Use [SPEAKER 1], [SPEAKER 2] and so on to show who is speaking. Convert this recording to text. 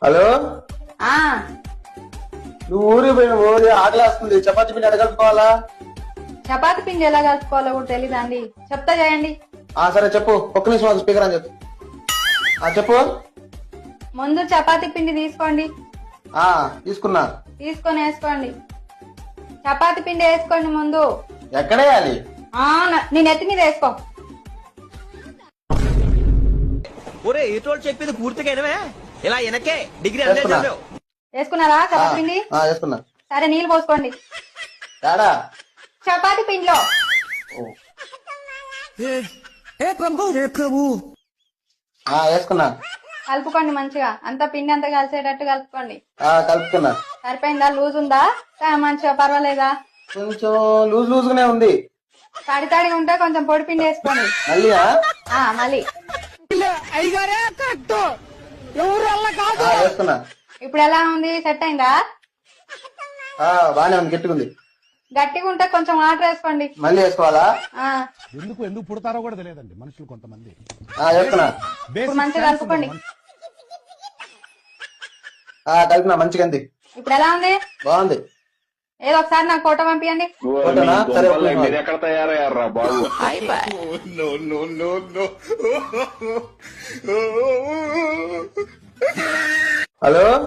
[SPEAKER 1] Hello,
[SPEAKER 2] ఆ
[SPEAKER 1] నువ్వు ఊరికి పోయిన ఊరి ఆకలి వస్తుంది. చపాతీ పిండి అడగలుపుకోవాలా?
[SPEAKER 2] చపాతి పిండి ఎలా కలుపుకోవాలో కూడా తెలీదా అండి? చెప్తా చేయండి.
[SPEAKER 1] సరే చెప్పు. ఒక్క నిమిషం స్పీకర్ అని చెప్పు. చెప్పు.
[SPEAKER 2] ముందు చపాతి పిండి తీసుకోండి.
[SPEAKER 1] తీసుకున్నా.
[SPEAKER 2] తీసుకొని వేసుకోండి. చపాతి పిండి వేసుకోండి ముందు.
[SPEAKER 1] ఎక్కడేయాలి?
[SPEAKER 2] నీ నెత్తి మీద వేసుకో.
[SPEAKER 3] ఒరే ఏటోళ్ళు చెప్పింది పూర్తిగా వినవే? ఇలా వెనకే డిగ్రీ
[SPEAKER 1] వేసుకున్నా.
[SPEAKER 2] వేసుకున్నారా చపాతి పిండి?
[SPEAKER 1] వేసుకున్నా.
[SPEAKER 2] సరే నీళ్ళు పోసుకోండి
[SPEAKER 1] ఏడా?
[SPEAKER 2] చపాతి పిండిలో.
[SPEAKER 1] వేసుకున్నా.
[SPEAKER 2] కలుపుకోండి మంచిగా. అంతా పిండి అంతా కలిసేటట్టు కలుపుకోండి.
[SPEAKER 1] కలుపుకున్నా.
[SPEAKER 2] సరిపోయిందా? లూజ్ ఉందా? మంచిగా పర్వాలేదా?
[SPEAKER 1] కొంచెం లూజ్ లూజ్ గానే ఉంది.
[SPEAKER 2] తడి తడిగా ఉంటే కొంచెం పొడి పిండి వేసుకోండి.
[SPEAKER 1] మళ్ళీ
[SPEAKER 2] మళ్ళీ
[SPEAKER 1] వేసుకున్నా.
[SPEAKER 2] ఇప్పుడు ఎలా ఉంది? సెట్ అయిందా?
[SPEAKER 1] బానే ఉంది. గట్టిగుంది.
[SPEAKER 2] గట్టిగా ఉంటే కొంచెం వాటర్ వేసుకోండి.
[SPEAKER 1] మళ్ళీ వేసుకోవాలా?
[SPEAKER 4] ఎందుకు పుడతారో కూడా తెలియదండి మనుషులు కొంతమంది.
[SPEAKER 1] వేసుకున్నా.
[SPEAKER 2] ఇప్పుడు మంచిగా కలుపుకోండి.
[SPEAKER 1] కలిపినా. మంచిగా ఉంది.
[SPEAKER 2] ఇప్పుడు ఎలా ఉంది?
[SPEAKER 1] బాగుంది.
[SPEAKER 2] ఏదో ఒకసారి నాకు ఫోటో పంపియండి.
[SPEAKER 1] ఫోటోనా? సరే ఒక్క నిమిషం.
[SPEAKER 5] మీరు ఎక్కడ తయారయ్యారా బాబు?
[SPEAKER 1] హలో,